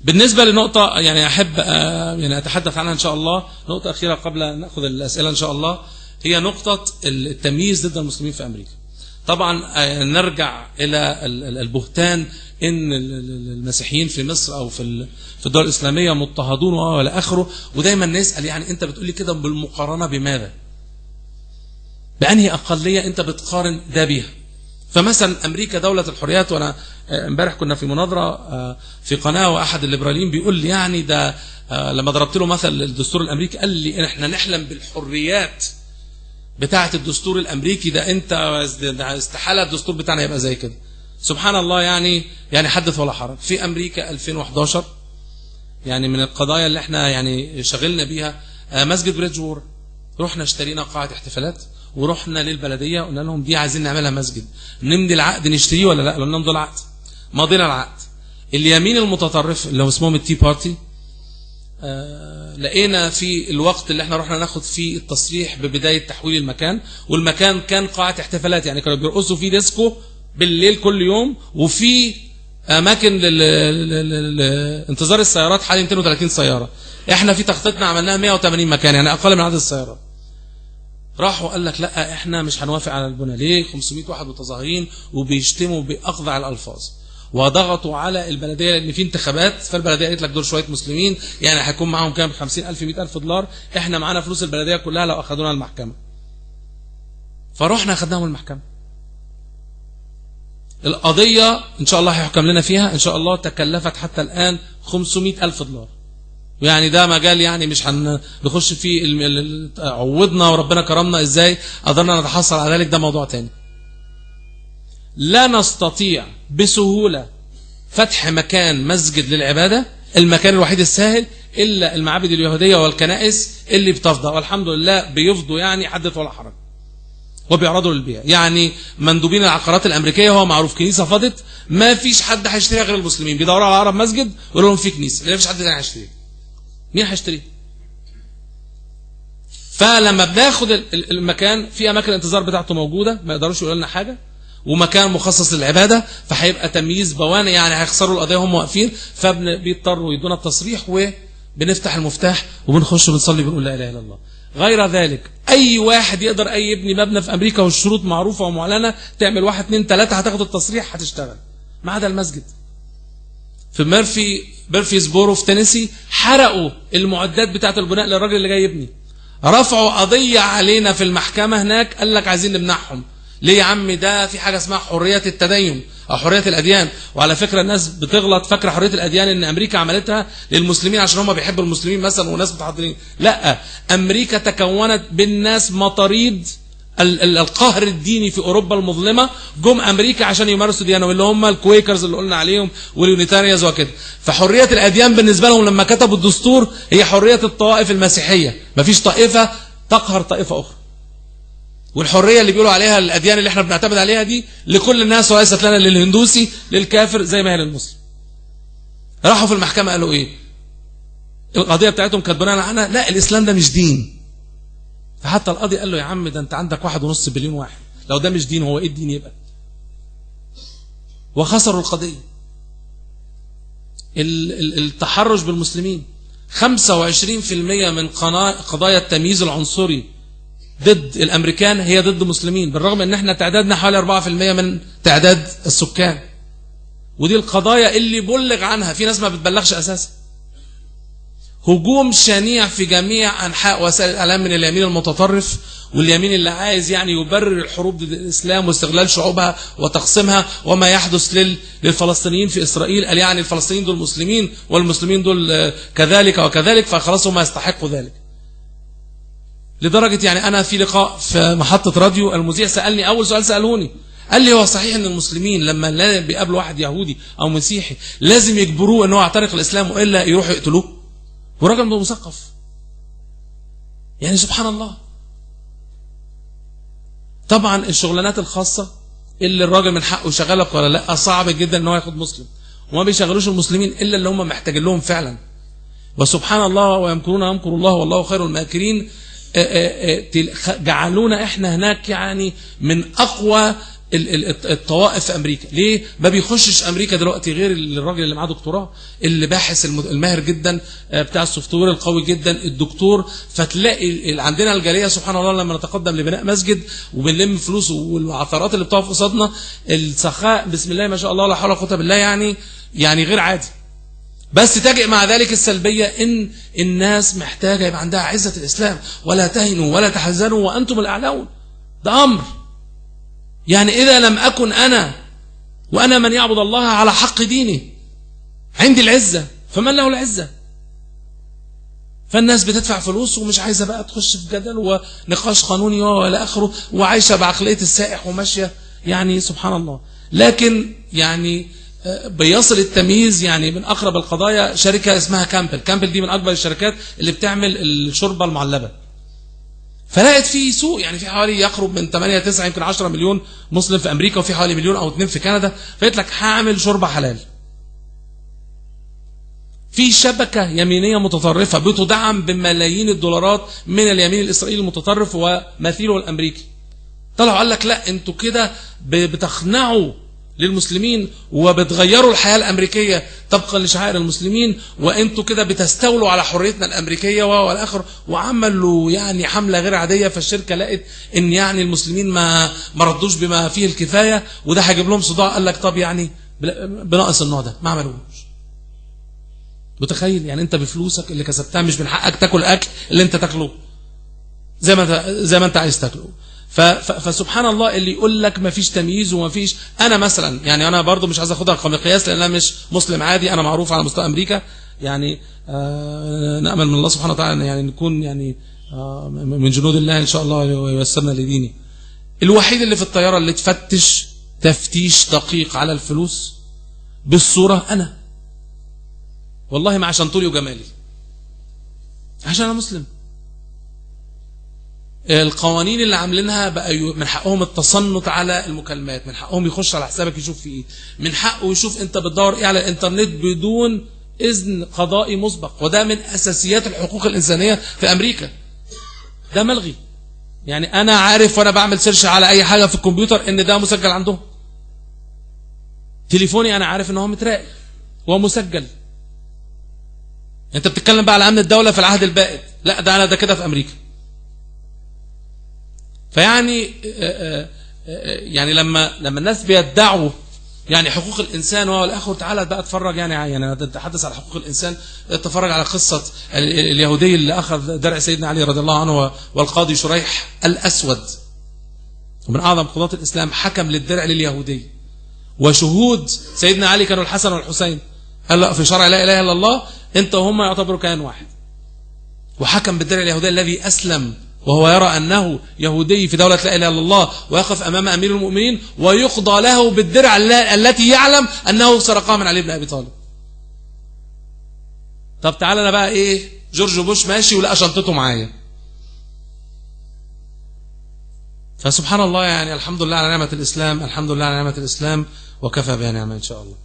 بالنسبة لنقطة يعني أحب يعني أتحدث عنها إن شاء الله، نقطة أخيرة قبل أن نأخذ الأسئلة إن شاء الله، هي نقطة التمييز ضد المسلمين في أمريكا. طبعا نرجع إلى البهتان إن المسيحيين في مصر أو في الدول الإسلامية مضطهدون ولا آخره، ودايما نسأل يعني أنت بتقولي كده بالمقارنة بماذا؟ بأنهي أقلية أنت بتقارن ده بيها؟ فمثلا أمريكا دولة الحريات، وأنا امبارح كنا في مناظرة في قناة وأحد الليبراليين بيقول لي يعني ده لما ضربت له مثل الدستور الأمريكي قال لي إحنا نحلم بالحريات بتاعة الدستور الأمريكي، ده أنت استحالة الدستور بتاعنا يبقى زي كده. سبحان الله، يعني حدث ولا حرج. في أمريكا 2011 يعني من القضايا اللي احنا يعني شغلنا بيها مسجد بريدج وور، رحنا اشترينا قاعة احتفالات ورحنا للبلدية قلنا لهم دي عايزين نعملها مسجد، نمضي العقد نشتريه ولا لا؟ قالوا لنا نمضي العقد. ماضينا العقد. اليمين المتطرف اللي هو اسمهم التي بارتي لقينا في الوقت اللي احنا رحنا ناخد فيه التصريح ببداية تحويل المكان، والمكان كان قاعة احتفالات، يعني كانوا بيرقصوا فيه ديسكو بالليل كل يوم، وفي اماكن لانتظار السيارات حوالي 230 سيارة. احنا في تخطيطنا عملناها 180 مكان، يعني اقل من عدد السيارات. راحوا قال لك لا احنا مش هنوافق على البناء. ليه؟ 500 واحد متظاهرين وبيشتموا باقذع الالفاظ، وضغطوا على البلديه لان في انتخابات، فالبلديه قالت لك دول شويه مسلمين يعني هيكون معاهم كام؟ 50,000 100,000 دولار، احنا معانا فلوس البلديه كلها لو اخذونا المحكمه. فروحنا اخذناهم المحكمه. القضيه ان شاء الله هيحكم لنا فيها ان شاء الله، تكلفت حتى الان 500,000 دولار، يعني ده مجال يعني مش هنخش فيه. عوضنا وربنا كرمنا ازاي قدرنا نتحصل على ذلك، ده موضوع تاني. لا نستطيع بسهولة فتح مكان مسجد للعبادة، المكان الوحيد السهل إلا المعابد اليهودية والكنائس اللي بتفضى، والحمد لله بيفضوا يعني حدث ولا حرج، وبيعرضوا للبيع. يعني مندوبين العقارات الأمريكية هو معروف كنيسة فضت ما فيش حد هيشتريها غير المسلمين، بيدوروا على أقرب مسجد ويقولوا لهم في كنيسة، ما فيش حد تاني هيشتريها. مين هيشتريه؟ فلما بناخد المكان في اماكن الانتظار بتاعته موجوده، ما يقدروش يقولوا لنا حاجه، ومكان مخصص للعباده، فهيبقى تمييز بواني، يعني هيخسروا القضيه وهم واقفين، فبيضطروا يدونا التصريح وبنفتح المفتاح وبنخش وبنصلي بنقول لا اله الا الله. غير ذلك اي واحد يقدر اي يبني مبنى في امريكا والشروط معروفه ومعلنه، تعمل 1 2 3 هتاخد التصريح هتشتغل، ما عدا المسجد. في ميرفيسبورو في تينيسي حرقوا المعدات بتاعه البناء للراجل اللي جاي يبني، رفعوا قضيه علينا في المحكمه هناك، قال لك عايزين نمنعهم. ليه يا عم؟ ده في حاجه اسمها حريه التدين او حريه الاديان. وعلى فكره الناس بتغلط فاكره حريه الاديان ان امريكا عملتها للمسلمين عشان هم بيحبوا المسلمين مثلا وناس متحضرين. لا، امريكا تكونت بالناس مطاريد القهر الديني في اوروبا المظلمه، جم امريكا عشان يمارسوا ديانه، اللي هم الكويكرز اللي قلنا عليهم واليونيتاريانز وكده. فحريه الاديان بالنسبه لهم لما كتبوا الدستور هي حريه الطوائف المسيحيه، مفيش طائفه تقهر طائفه اخرى. والحريه اللي بيقولوا عليها الاديان اللي احنا بنعتمد عليها دي لكل الناس، وليست لنا للهندوسي للكافر زي ما هي للمسلم. راحوا في المحكمه قالوا ايه؟ القضيه بتاعتهم كانت بناء عنها لا الاسلام ده مش دين. فحتى القاضي قال له يا عم ده انت عندك 1.5 بليون واحد، لو ده مش دين هو ايه الدين يبقى؟ وخسروا القضيه. التحرش بالمسلمين 25% من قضايا التمييز العنصري ضد الامريكان هي ضد المسلمين، بالرغم ان احنا تعدادنا حوالي 4% من تعداد السكان. ودي القضايا اللي بلغ عنها في ناس ما بتبلغش اساسا. هجوم شنيع في جميع انحاء وسائل الاعلام من اليمين المتطرف واليمين اللي عايز يعني يبرر الحروب ضد الاسلام واستغلال شعوبها وتقسيمها وما يحدث للفلسطينيين في اسرائيل، قال يعني الفلسطينيين دول مسلمين والمسلمين دول كذلك وكذلك، فخلاص هم يستحقوا ذلك. لدرجه يعني انا في لقاء في محطه راديو المذيع سالني اول سؤال سالهوني، قال لي هو صحيح ان المسلمين لما بيقابلوا واحد يهودي او مسيحي لازم يجبروه ان هو يعتنق الاسلام والا يروحوا يقتلوه؟ وراجل مثقف. يعني سبحان الله. طبعا الشغلانات الخاصة اللي الراجل من حقه يشغلك ولا لا صعب جدا ان هو ياخد مسلم، وما بيشغلوش المسلمين الا اللي هم محتاجين لهم فعلا. وسبحان الله ويمكرون يمكر الله والله خير الماكرين. جعلونا احنا هناك يعني من اقوى الطوائف في امريكا. ليه ما بيخشش امريكا دلوقتي غير الراجل اللي معاه دكتوراه، اللي باحث الماهر جدا بتاع السوفت وير القوي جدا، الدكتور. فتلاقي عندنا الجاليه سبحان الله لما نتقدم لبناء مسجد وبنلم فلوس والعثرات اللي بتقف قصادنا، السخاء بسم الله ما شاء الله لا حول ولا قوه بالله، يعني غير عادي. بس تجئ مع ذلك السلبيه ان الناس محتاجه يبقى عندها عزه الاسلام، ولا تهنوا ولا تحزنوا وانتم الاعلون. ده امر يعني إذا لم أكن أنا وأنا من يعبد الله على حق ديني عندي العزة، فمن له العزة؟ فالناس بتدفع فلوس ومش عايزة بقى تخش في جدل ونقاش قانوني ولا آخره، وعايشة بعقلية السائح وماشية يعني سبحان الله. لكن يعني بيصل التمييز. يعني من أقرب القضايا شركة اسمها كامبل دي من أكبر الشركات اللي بتعمل الشوربة المعلبة. فلقت في سوق، يعني في حوالي يقرب من 8 9 يمكن 10 مليون مسلم في امريكا، وفي حوالي 1 أو 2 مليون في كندا. فقلت لك هعمل شوربه حلال. في شبكه يمينيه متطرفه بتدعم بملايين الدولارات من اليمين الاسرائيلي المتطرف ومثيله الامريكي. طلعوا قال لك لا انتوا كده بتخنعوا للمسلمين وبتغيروا الحياة الأمريكية طبقا لشعائر المسلمين، وانتوا كده بتستولوا على حريتنا الأمريكية والآخر. وعملوا يعني حملة غير عادية. فالشركة لقت ان يعني المسلمين ما ردوش بما فيه الكفاية، وده هيجيب لهم صداع. قال لك طب يعني بناقص النوع ده ما عملوش. متخيل يعني انت بفلوسك اللي كسبتها مش من حقك تاكل اكل اللي انت تاكله زي ما انت عايز تاكله. فسبحان الله اللي يقول لك ما فيش تمييز وما فيش. انا مثلا يعني انا برضو مش عايز اخدها كمقياس لان انا مش مسلم عادي، انا معروف على مستوى امريكا. يعني نامل من الله سبحانه وتعالى يعني نكون يعني من جنود الله ان شاء الله وييسرنا لدينه. الوحيد اللي في الطياره اللي تفتش تفتيش دقيق على الفلوس بالصوره انا، والله ما عشان طولي وجمالي، عشان انا مسلم. القوانين اللي عاملينها بقى من حقهم التصنت على المكالمات، من حقهم يخش على حسابك يشوف في ايه، من حقه يشوف انت بتدور ايه على الانترنت بدون اذن قضائي مسبق. وده من اساسيات الحقوق الانسانيه في امريكا. ده ملغي. يعني انا عارف وانا بعمل سيرش على اي حاجه في الكمبيوتر ان ده مسجل عندهم. تليفوني انا عارف ان هو متراقب ومسجل. انت بتتكلم بقى على امن الدوله في العهد البائد، لا ده كده في امريكا. فيعني يعني لما الناس بيدعوا يعني حقوق الانسان والاخر، تعالى بقى اتفرج يعني نتحدث على حقوق الانسان. اتفرج على قصه اليهودي اللي اخذ درع سيدنا علي رضي الله عنه والقاضي شريح الاسود، ومن اعظم قضاة الاسلام، حكم للدرع لليهودي. وشهود سيدنا علي كانوا الحسن والحسين. قال لا في شرع لا اله الا الله انت وهم يعتبروا كيان واحد. وحكم بالدرع اليهودي الذي اسلم وهو يرى أنه يهودي في دولة لا إله إلا الله، ويقف أمام أمير المؤمنين ويقضى له بالدرع التي يعلم أنه سرقها من علي بن أبي طالب. طب تعالى أنا بقى إيه، جورج بوش ماشي ولقى شنطته معايا. فسبحان الله يعني الحمد لله على نعمة الإسلام، الحمد لله على نعمة الإسلام، وكفى بها نعمة إن شاء الله.